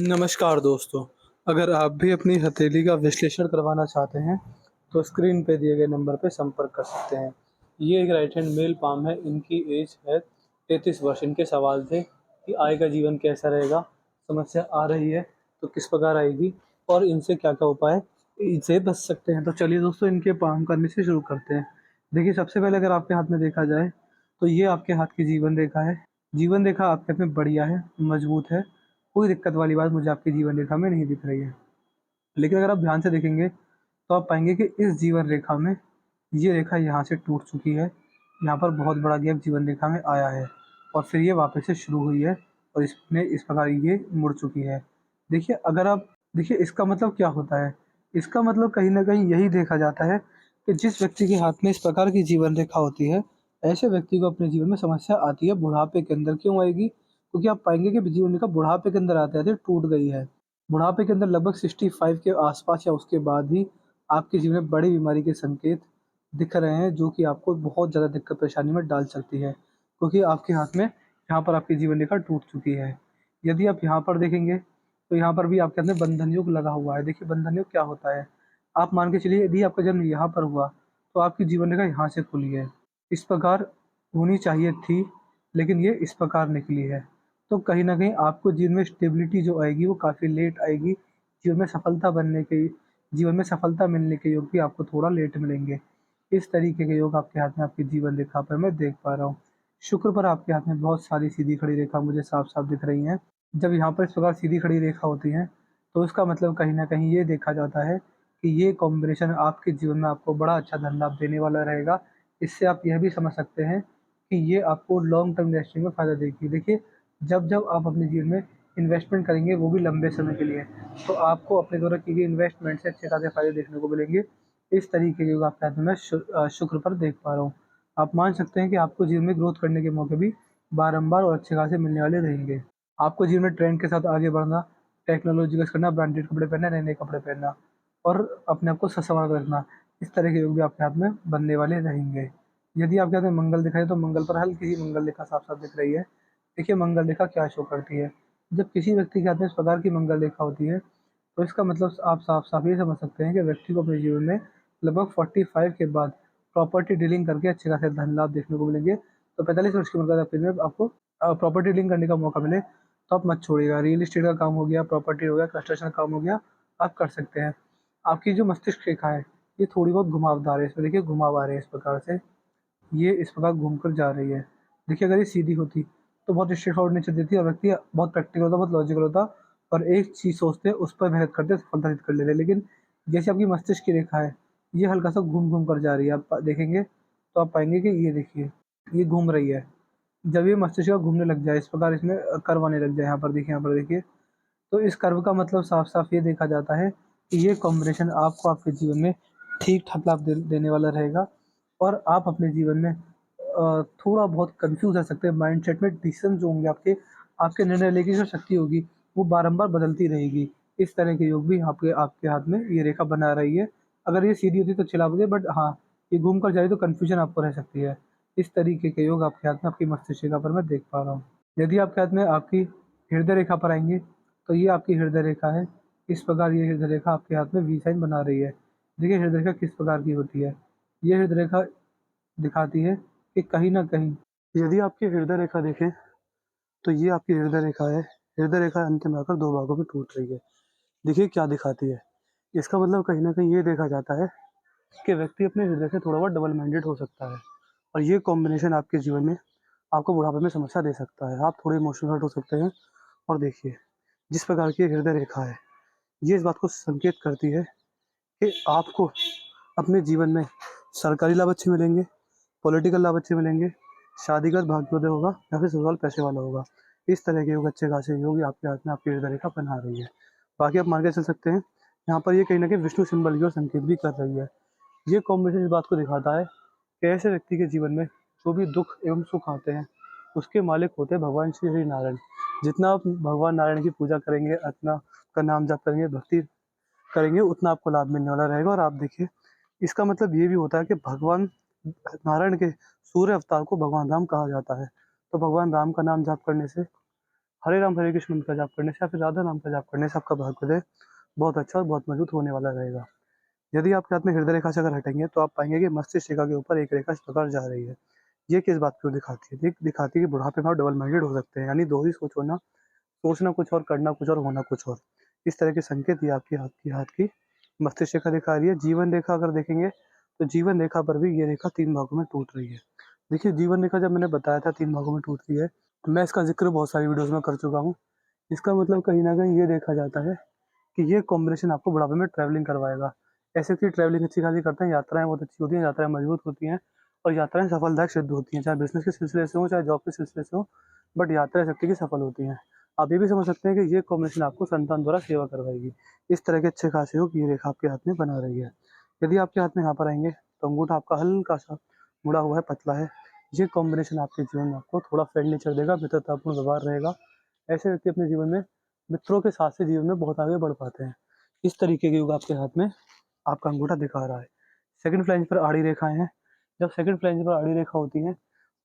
नमस्कार दोस्तों, अगर आप भी अपनी हथेली का विश्लेषण करवाना चाहते हैं, तो स्क्रीन पे दिए गए नंबर पे संपर्क कर सकते हैं। ये एक राइट हैंड मेल पाम है, इनकी एज है 33 वर्ष। इनके सवाल थे कि आय का जीवन कैसा रहेगा, समस्या आ रही है तो किस प्रकार आएगी और इनसे क्या-क्या उपाय इनसे बच सकते हैं। तो चलिए दोस्तों, इनके पाम करने से शुरू करते हैं। देखिए, सबसे पहले अगर आपके हाथ में देखा जाए, तो ये आपके हाथ की जीवन रेखा है। जीवन रेखा आपके हाथ में बढ़िया है, मजबूत है। कोई दिक्कत वाली बात मुझे आपकी जीवन रेखा में नहीं दिख रही है। लेकिन अगर आप ध्यान से देखेंगे, तो आप पाएँगे कि इस जीवन रेखा में ये रेखा यहाँ से टूट चुकी है। यहाँ पर बहुत बड़ा गैप जीवन रेखा में आया है और फिर ये वापस से शुरू हुई है और इसमें इस प्रकार ये मुड़ चुकी है। देखिए, अगर आप देखिए, इसका मतलब क्या होता है? इसका मतलब कहीं न कहीं यही देखा जाता है कि जिस व्यक्ति के हाथ में इस प्रकार की जीवन रेखा होती है, ऐसे व्यक्ति को अपने जीवन में समस्या आती है बुढ़ापे के अंदर। क्यों आएगी? क्योंकि आप पाएँगे कि जीवन रेखा बुढ़ापे के अंदर आते-आते टूट गई है। बुढ़ापे के अंदर लगभग 65 के आस-पास या उसके बाद ही आपके जीवन में बड़ी बीमारी के संकेत दिख रहे हैं, जो कि आपको बहुत ज़्यादा दिक्कत परेशानी में डाल सकती है। क्योंकि आपके हाथ में यहाँ पर आपकी जीवन रेखा टूट चुकी है। यदि आप यहाँ पर देखेंगे, तो यहाँ पर भी आपके हाथ में बंधन योग लगा हुआ है। देखिए, बंधन योग क्या होता है? आप मान के चलिए, यदि आपका जन्म यहाँ पर हुआ, तो आपकी जीवन रेखा यहाँ से खुली है। इस प्रकार होनी चाहिए थी, लेकिन ये इस प्रकार निकली है। तो कहीं न कहीं आपको जीवन में स्टेबिलिटी जो आएगी, वो काफ़ी लेट आएगी। जीवन में सफलता मिलने के योग भी आपको थोड़ा लेट मिलेंगे। इस तरीके के योग आपके हाथ में आपकी जीवन रेखा पर मैं देख पा रहा हूँ। शुक्र पर आपके हाथ में बहुत सारी सीधी खड़ी रेखा मुझे साफ-साफ दिख रही हैं। जब यहाँ पर इस प्रकार सीधी खड़ी रेखा होती है, तो इसका मतलब कहीं न कहीं ये देखा जाता है कि ये कॉम्बिनेशन आपके जीवन में आपको बड़ा अच्छा धन लाभ देने वाला रहेगा। इससे आप यह भी समझ सकते हैं कि ये आपको लॉन्ग टर्म इन्वेस्टिंग में फ़ायदा देगी। देखिए, जब-जब आप अपने जीवन में इन्वेस्टमेंट करेंगे, वो भी लंबे समय के लिए, तो आपको अपने द्वारा की गई इन्वेस्टमेंट से अच्छे खासे फ़ायदे देखने को मिलेंगे। इस तरीके के योग आपके हाथ में मैं शुक्र पर देख पा रहा हूँ। आप मान सकते हैं कि आपको जीवन में ग्रोथ करने के मौके भी बारंबार और अच्छे खासे मिलने वाले रहेंगे। आपको जीवन में ट्रेंड के साथ आगे बढ़ना, टेक्नोलॉजी यूज़ करना, ब्रांडेड कपड़े पहनना, नए-नए कपड़े पहनना और अपने आप को सँवार के रखना, इस तरह के योग भी आपके हाथ में बनने वाले रहेंगे। यदि आपके हाथ में मंगल दिखाई, तो मंगल पर हल्की सी मंगल रेखा साफ-साफ दिख रही है। देखिए, मंगल रेखा क्या शो करती है? जब किसी व्यक्ति के हाथ में इस प्रकार की मंगल रेखा होती है, तो इसका मतलब आप साफ-साफ ये समझ सकते हैं कि व्यक्ति को अपने जीवन में लगभग 45 के बाद प्रॉपर्टी डीलिंग करके अच्छे खासे धन लाभ देखने को मिलेंगे। तो 45 वर्ष की उम्र के बाद में आपको प्रॉपर्टी डीलिंग करने का मौका मिले, तो आप मत छोड़िएगा। रियल एस्टेट का काम हो गया, प्रॉपर्टी हो गया, कंस्ट्रक्शन का काम हो गया, आप कर सकते हैं। आपकी जो मस्तिष्क रेखा है, ये थोड़ी बहुत घुमावदार है। इसमें देखिए घुमाव आ रहे हैं इस प्रकार से, ये इस प्रकार घूमकर जा रही है। देखिए, अगर ये सीधी होती, तो बहुत स्ट्रेट फॉरवर्ड नेचर देती और व्यक्ति बहुत प्रैक्टिकल होता, बहुत लॉजिकल होता और एक चीज़ सोचते, उस पर मेहनत करते, सफलता हासिल कर लेते। लेकिन जैसे आपकी मस्तिष्क की रेखा है, ये हल्का-सा घूम-घूम कर जा रही है। आप देखेंगे, तो आप पाएँगे कि ये देखिए, ये घूम रही है। जब ये मस्तिष्क घूमने लग जाए, इस प्रकार इसमें कर्व आने लग जाए, यहाँ पर देखिए, तो इस कर्व का मतलब साफ-साफ ये देखा जाता है कि ये कॉम्बिनेशन आपको आपके जीवन में ठीक-ठाक लाभ देने वाला रहेगा और आप अपने जीवन में थोड़ा बहुत कन्फ्यूज़ रह सकते हैं। माइंडसेट में डिसीज़न जो होंगे आपके, आपके निर्णय लेने की जो शक्ति होगी, वो बारंबार बदलती रहेगी। इस तरह के योग भी आपके आपके हाथ में ये रेखा बना रही है। अगर ये सीधी होती तो अच्छे लाभ होते, बट हाँ, ये घूम कर जा रही तो कन्फ्यूज़न आपको रह सकती है। इस तरीके के योग आपके हाथ में आपकी मस्तिष्क रेखा पर मैं देख पा रहा हूँ। यदि आपके हाथ में आपकी हृदय रेखा पर आएँगे, तो ये आपकी हृदय रेखा है। इस प्रकार ये हृदय रेखा आपके हाथ में वी साइन बना रही है। देखिए, हृदय रेखा किस प्रकार की होती है? ये हृदय रेखा दिखाती है कि कहीं न कहीं यदि आपकी हृदय रेखा देखें, तो ये आपकी हृदय रेखा है। हृदय रेखा अंत में आकर 2 भागों में टूट रही है। देखिए क्या दिखाती है? इसका मतलब कहीं न कहीं ये देखा जाता है कि व्यक्ति अपने हृदय से थोड़ा बहुत डबल माइंडेड हो सकता है और ये कॉम्बिनेशन आपके जीवन में आपको बुढ़ापे में समस्या दे सकता है। आप थोड़े इमोशनल हर्ट हो सकते हैं और देखिए, जिस प्रकार की हृदय रेखा है, ये इस बात को संकेत करती है कि आपको अपने जीवन में सरकारी लाभ अच्छे मिलेंगे, पॉलिटिकल लाभ अच्छे मिलेंगे, शादीगत भाग्योदय होगा या फिर ससुराल पैसे वाला होगा। इस तरह के योग अच्छे खासे योग आपके हाथ में आपकी हृदय रेखा बना रही है। बाकी आप मान के चल सकते हैं, यहाँ पर ये कहीं न कहीं विष्णु सिंबल की ओर संकेत भी कर रही है। ये कॉम्बिनेशन इस बात को दिखाता है कि ऐसे व्यक्ति के जीवन में जो भी दुःख एवं सुख आते हैं, उसके मालिक होते हैं भगवान श्री हरि नारायण। जितना आप भगवान नारायण की पूजा करेंगे, अर्चना का नाम जप करेंगे, भक्ति करेंगे, उतना आपको लाभ मिलने वाला रहेगा और आप देखिए, इसका मतलब ये भी होता है कि भगवान नारायण के सूर्य अवतार को भगवान राम कहा जाता है। तो भगवान राम का नाम जाप करने से हरे कृष्ण मंत्र का जाप करने से या फिर राधा नाम का जाप करने से आपका भाग्योदय बहुत अच्छा और बहुत मजबूत होने वाला रहेगा। यदि आपके हाथ में हृदय रेखा से अगर हटेंगे तो आप पाएंगे कि मस्तिष्क रेखा के ऊपर एक रेखा इस प्रकार जा रही है। ये किस बात को दिखाती है? दिखाती है कि बुढ़ापे में आप डबल माइंडेड हो सकते हैं, यानी दो ही सोच होना, सोचना कुछ और, करना कुछ और, होना कुछ और। इस तरह के संकेत ये आपकी हाथ की मस्तिष्क रेखा दिखा रही है। जीवन रेखा अगर देखेंगे तो जीवन रेखा पर भी ये रेखा 3 भागों में टूट रही है। देखिए, जीवन रेखा जब मैंने बताया था 3 भागों में टूटती है, मैं इसका ज़िक्र बहुत सारी वीडियोज़ में कर चुका हूँ। इसका मतलब कहीं न कहीं ये देखा जाता है कि ये कॉम्बिनेशन आपको बुढ़ापे में ट्रैवलिंग करवाएगा। ऐसे कि ट्रैवलिंग अच्छी खासी करते हैं, यात्राएँ बहुत अच्छी होती हैं, यात्राएँ मजबूत होती हैं और यात्राएँ सफलदायक सिद्ध होती हैं, चाहे बिज़नेस के सिलसिले से हो, चाहे जॉब के सिलसिले से हो, बट यात्राएँ शक्ति की सफल होती हैं। आप ये भी समझ सकते हैं कि ये कॉम्बिनेशन आपको संतान द्वारा सेवा करवाएगी। इस तरह के अच्छे खासे योग ये रेखा आपके हाथ में बना रही है। यदि आपके हाथ में यहाँ पर आएँगे तो अंगूठा आपका हल्का-सा मुड़ा हुआ है, पतला है। ये कॉम्बिनेशन आपके जीवन में आपको थोड़ा फ्रेंडली नेचर देगा, मित्रतापूर्ण व्यवहार रहेगा। ऐसे व्यक्ति अपने जीवन में मित्रों के साथ से जीवन में बहुत आगे बढ़ पाते हैं। इस तरीके के योग आपके हाथ में आपका अंगूठा दिखा रहा है। सेकंड फ्लैंज पर आड़ी रेखाएँ हैं। जब सेकंड फ्लैंज पर आड़ी रेखा होती है,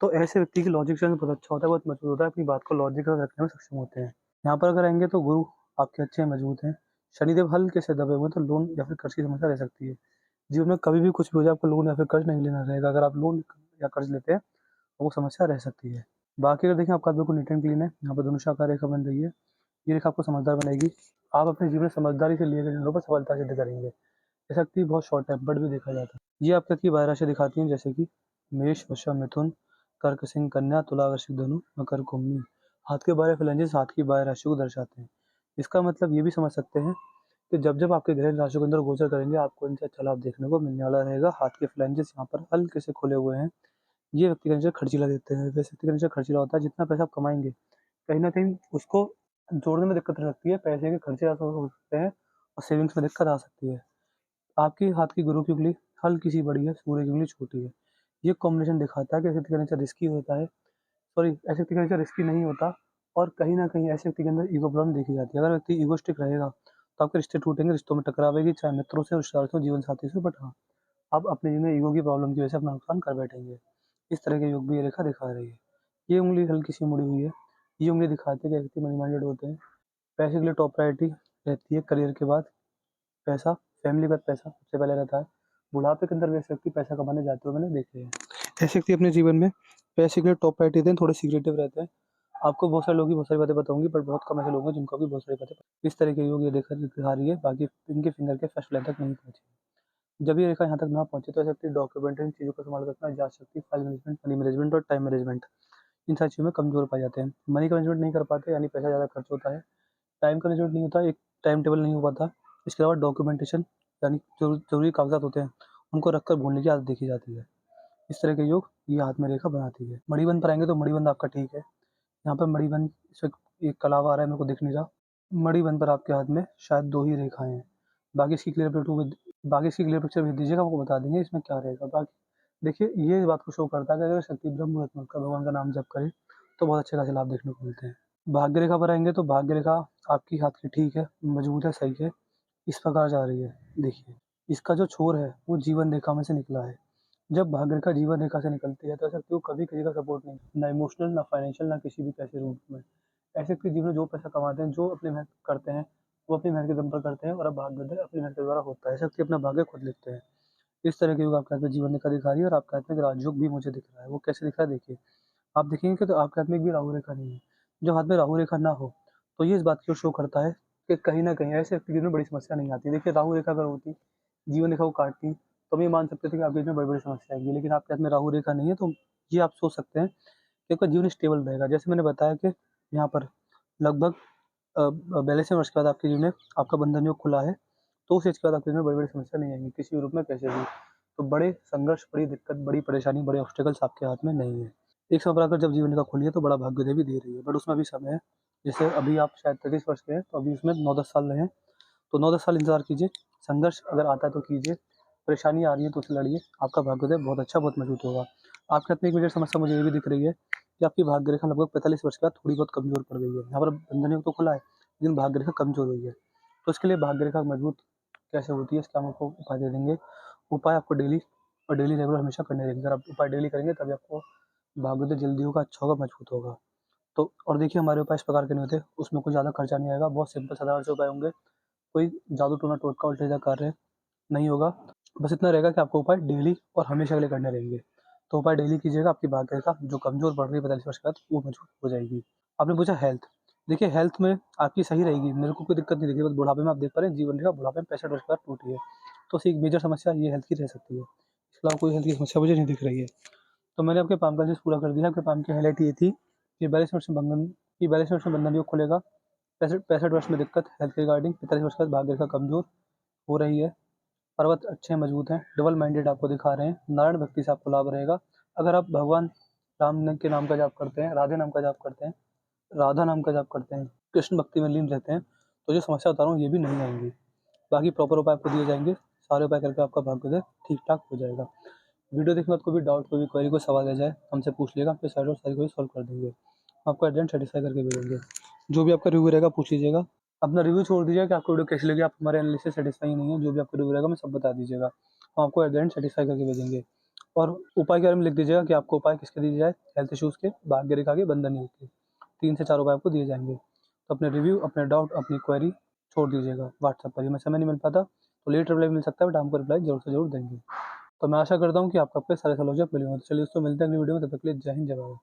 तो ऐसे व्यक्ति की लॉजिक सेंस बहुत अच्छा होता है, बहुत मजबूत होता है, अपनी बात को लॉजिकल रखने में सक्षम होते हैं। यहाँ पर अगर आएँगे तो गुरु आपके अच्छे मजबूत हैं। शनिदेव हल्के से दबे हुए हैं, तो लोन या फिर कर्ज की समस्या रह सकती है। जीवन में कभी भी कुछ भी हो जाए, आपको लोन या फिर कर्ज नहीं लेना रहेगा। अगर आप लोन या कर्ज लेते हैं, तो वो समस्या रह सकती है। बाकी अगर देखें, आपका बिल्कुल नीट एंड क्लीन है। यहाँ पर धनुषाकार रेखा बन रही है। ये रेखा आपको समझदार बनाएगी। आप अपने जीवन में समझदारी से लिए गए निर्णयों पर सफलता सिद्ध करेंगे। ये शक्ति बहुत शॉर्ट टेम्पर्ड भी देखा जाता है। ये आपके की 12 राशि दिखाती हैं, जैसे कि मेष, वृषभ, मिथुन, कर्क, सिंह, कन्या, तुला, वृश्चिक, धनु, मकर, कुंभ। हाथ के 12 फ्लैंजेस हाथ की 12 राशियों को दर्शाते हैं। इसका मतलब ये भी समझ सकते हैं कि जब आपके ग्रह इन राशियों के अंदर गोचर करेंगे, आपको इनसे अच्छा लाभ देखने को मिलने वाला रहेगा। हाथ के फ्लैंजेस यहाँ पर हल्के से खुले हुए हैं। ये व्यक्ति का नेचर खर्चीला देते हैं। वैसे व्यक्ति का नेचर खर्चीला होता है। जितना पैसा आप कमाएंगे, कहीं न कहीं उसको जोड़ने में दिक्कत रह सकती है। पैसे के खर्चे ज़्यादा हो सकते हैं और सेविंग्स में दिक्कत आ सकती है। आपके हाथ की गुरु की उँगली हल्की-सी बड़ी है, सूर्य की उँगली छोटी है। ये कॉम्बिनेशन दिखाता है कि ऐसे व्यक्ति का नेचर रिस्की होता है। सॉरी, ऐसे व्यक्ति का नेचर रिस्की नहीं होता और कहीं न कहीं ऐसे व्यक्ति के अंदर ईगो प्रॉब्लम देखी जाती है। अगर व्यक्ति ईगोइस्टिक रहेगा, तो आपके रिश्ते टूटेंगे, रिश्तों में टकराव आएगी, चाहे मित्रों से, रिश्तेदारों से, जीवनसाथी से, बट हाँ, आप अपने जीवन में ईगो की प्रॉब्लम की वजह से अपना नुकसान कर बैठेंगे। इस तरह के योग भी ये रेखा दिखा रही है। ये उँगली हल्की-सी मुड़ी हुई है। ये उँगली दिखाती है कि व्यक्ति मनी माइंडेड होते हैं। पैसे के लिए टॉप प्रायोरिटी रहती है, करियर के बाद पैसा, फैमिली के बाद पैसा सबसे पहले रहता है। बुढ़ापे के अंदर वैसे व्यक्ति पैसा कमाने जाते हुए मैंने देखे हैं। ऐसे व्यक्ति अपने जीवन में पैसे के लिए टॉप प्रायोरिटी देते हैं, थोड़े सीक्रेटिव रहते हैं। आपको बहुत सारे लोग की बहुत सारी बातें बताऊँगी, बट बहुत कम ऐसे लोग हैं जिनको भी बहुत सारी बातें इस तरह के योग ये रेखा दिखा रही है, बाकी इनके फिंगर के फर्स्ट लाइन तक नहीं पहुँची। जब ये रेखा यहाँ तक ना पहुँचे तो ऐसे व्यक्ति डॉक्यूमेंट्री चीज़ों को संभाल रखना, यादशक्ति, फाइल मैनेजमेंट, मनी मैनेजमेंट और टाइम मैनेजमेंट, इन सारी चीज़ों में कमज़ोर पाए जाते हैं। मनी का मैनेजमेंट नहीं कर पाते, यानी पैसा ज़्यादा खर्च होता है। टाइम का मैनेजमेंट नहीं होता, एक टाइम टेबल नहीं हो पाता। इसके अलावा डॉक्यूमेंटेशन, यानी जो ज़रूरी कागज़ात होते हैं, उनको रखकर भूलने की आदत देखी जाती है। इस तरह के योग ये हाथ में रेखा बनाती है। मणिबंध पर आएँगे तो मणिबंध आपका ठीक है। यहाँ पर मणिबंध से एक कलावा आ रहा है, मेरे को दिख नहीं रहा। मणिबंध पर आपके हाथ में शायद 2 ही रेखाएँ हैं। बाकी इसकी क्लियर पिक्चर भेज दीजिएगा, आपको बता देंगे इसमें क्या रहेगा। बाकी देखिए, ये इस बात को शो करता है कि अगर शक्ति ब्रह्म मुहूर्त में उठकर भगवान का नाम जप करें, तो बहुत अच्छे खासे लाभ देखने को मिलते हैं। भाग्य रेखा पर आएँगे तो भाग्य रेखा आपकी हाथ की ठीक है, मजबूत है, सही है। इस प्रकार जा रही है। देखिए, इसका जो छोर है वो जीवन रेखा में से निकला है। जब भाग्य रेखा जीवन रेखा से निकलती है तो ऐसा व्यक्ति को कभी किसी का सपोर्ट नहीं, ना इमोशनल, ना फाइनेंशियल, ना किसी भी पैसे रूप में। ऐसे व्यक्ति जीवन में जो पैसा कमाते हैं, जो अपनी मेहनत करते हैं, वो अपनी मेहनत के दम पर करते हैं और अब भाग्योदय अपनी मेहनत के द्वारा होता है। ऐसे व्यक्ति अपना भाग्य खुद लिखते हैं। इस तरह के योग आपके हाथ में जीवन रेखा दिखा रही है और आपके हाथ में एक राजयोग भी मुझे दिख रहा है। वो कैसे दिख रहा है देखिए। आप देखेंगे कि तो आपके हाथ में एक भी राहु रेखा नहीं है। जो हाथ में राहु रेखा ना हो, तो ये इस बात को शो करता है कि कहीं न कहीं ऐसे व्यक्ति के जीवन में बड़ी समस्या नहीं आती। देखिए, राहु रेखा अगर होती, जीवन रेखा को काटती, तो हम ये मान सकते थे कि आपके जीवन में बड़ी-बड़ी समस्या आएँगी। लेकिन आपके हाथ में राहु रेखा नहीं है, तो ये आप सोच सकते हैं कि आपका जीवन स्टेबल रहेगा। जैसे मैंने बताया कि यहाँ पर लगभग 42वें वर्ष के बाद आपके जीवन में आपका बंधन योग खुला है, तो उस एज के बाद आपके जीवन में बड़ी-बड़ी समस्या नहीं आएँगी, किसी भी रूप में, कैसे भी। तो बड़े संघर्ष, बड़ी दिक्कत, बड़ी परेशानी, बड़े ऑब्स्टेकल्स आपके हाथ में नहीं है। एक समय पर आकर जब जीवन रेखा खुली है तो बड़ा भाग्योदय भी दे रही है, बट उसमें अभी समय है। जैसे अभी आप शायद 33 वर्ष के हैं, तो अभी उसमें 9-10 साल रहे हैं, तो 9-10 साल इंतज़ार कीजिए। संघर्ष अगर आता है तो कीजिए, परेशानी आ रही है तो उससे लड़िए, आपका भाग्योदय बहुत अच्छा, बहुत मजबूत होगा। आपके हाथ में एक मेजर समस्या मुझे ये भी दिख रही है कि आपकी भाग्य रेखा लगभग 45 वर्ष के बाद थोड़ी बहुत कमज़ोर पड़ गई है। यहाँ पर बंधन योग तो खुला है, लेकिन भाग्य रेखा कमज़ोर हुई है। तो इसके लिए भाग्य रेखा मजबूत कैसे होती है, इसके हम आपको उपाय दे देंगे। उपाय आपको डेली और डेली रेगुलर हमेशा करने रहेंगे। अगर आप उपाय डेली करेंगे तभी आपको भाग्योदय जल्दी होगा, अच्छा होगा, मजबूत होगा। तो और देखिए हमारे उपाय इस प्रकार के नहीं होते, उसमें कुछ ज़्यादा खर्चा नहीं आएगा, बहुत सिंपल साधारण से उपाय होंगे, कोई जादू टोना टोटका उल्टा कार्य नहीं होगा। बस इतना रहेगा कि आपको उपाय डेली और हमेशा के लिए करने रहेंगे। तो उपाय डेली कीजिएगा, आपकी भाग्य रेखा जो कमज़ोर पड़ रही है 45 वर्ष के बाद वो मजबूत हो जाएगी। आपने पूछा हेल्थ, देखिए हेल्थ में आपकी सही रहेगी, मेरे को कोई दिक्कत नहीं दिखी, बस बुढ़ापे में आप देख पा रहे हैं जीवन रेखा बुढ़ापे में 65 वर्ष के बाद टूटी है। तो उसकी एक मेजर समस्या ये हेल्थ की रह सकती है। इसके अलावा कोई हेल्थ की समस्या मुझे नहीं दिख रही है। तो मैंने आपके पाम का लिस्ट पूरा कर दिया। आपके पाम की हाईलाइट ये थी कि 42 वर्ष में बंधन योग खुलेगा। 65 वर्ष में दिक्कत हेल्थ के रिगार्डिंग, 45 वर्ष के बाद भाग्य रेखा कमज़ोर हो रही है। पर्वत अच्छे मजबूत हैं, डबल माइंडेड आपको दिखा रहे हैं, नारायण भक्ति से आपको लाभ रहेगा। अगर आप भगवान राम के नाम का जाप करते हैं, राधे नाम का जाप करते हैं, राधा नाम का जाप करते हैं, कृष्ण भक्ति में लीन रहते हैं, तो जो समस्या बता रहा हूँ ये भी नहीं आएंगी। बाकी प्रॉपर उपाय आपको दिए जाएंगे, सारे उपाय करके आपका भाग्योदय ठीक ठाक हो जाएगा। वीडियो देखने के बाद कोई भी डाउट, कोई भी क्वेरी, कोई सवाल रह जाए हमसे पूछ लेगा, आपके साइड और सारी कोई सॉल्व कर देंगे। हम आपको एट द एंड सेटिस्फाई करके भेजेंगे। जो भी आपका रिव्यू रहेगा पूछ लीजिएगा। अपना रिव्यू छोड़ दीजिएगा कि आपको वीडियो कैसी लगी, आप हमारे एनालिसिस से सेटिस्फाई नहीं है, जो भी आपका रिव्यू रहेगा मैं सब बता दीजिएगा। हम आपको एट द एंड सेटिस्फाई करके भेजेंगे। और उपाय के बारे में लिख दीजिएगा कि आपको उपाय किसके दिए जाए, हेल्थ इश्यूज़ के, भाग्य रेखा के, बंधन योग के। 3 से 4 उपाय आपको दिए जाएँगे। तो अपने रिव्यू, अपने डाउट, अपनी क्वेरी छोड़ दीजिएगा व्हाट्सएप पर। हमें समय नहीं मिल पाता तो लेट रिप्लाई मिल सकता है, बट हमको रिप्लाई ज़रूर से ज़रूर देंगे। तो मैं आशा करता हूँ कि आपको आपके सारे सवालों के जवाब मिले हों। तो चलिए दोस्तों, मिलते हैं अगली वीडियो में, तब तक के लिए जय हिंद, जय भारत।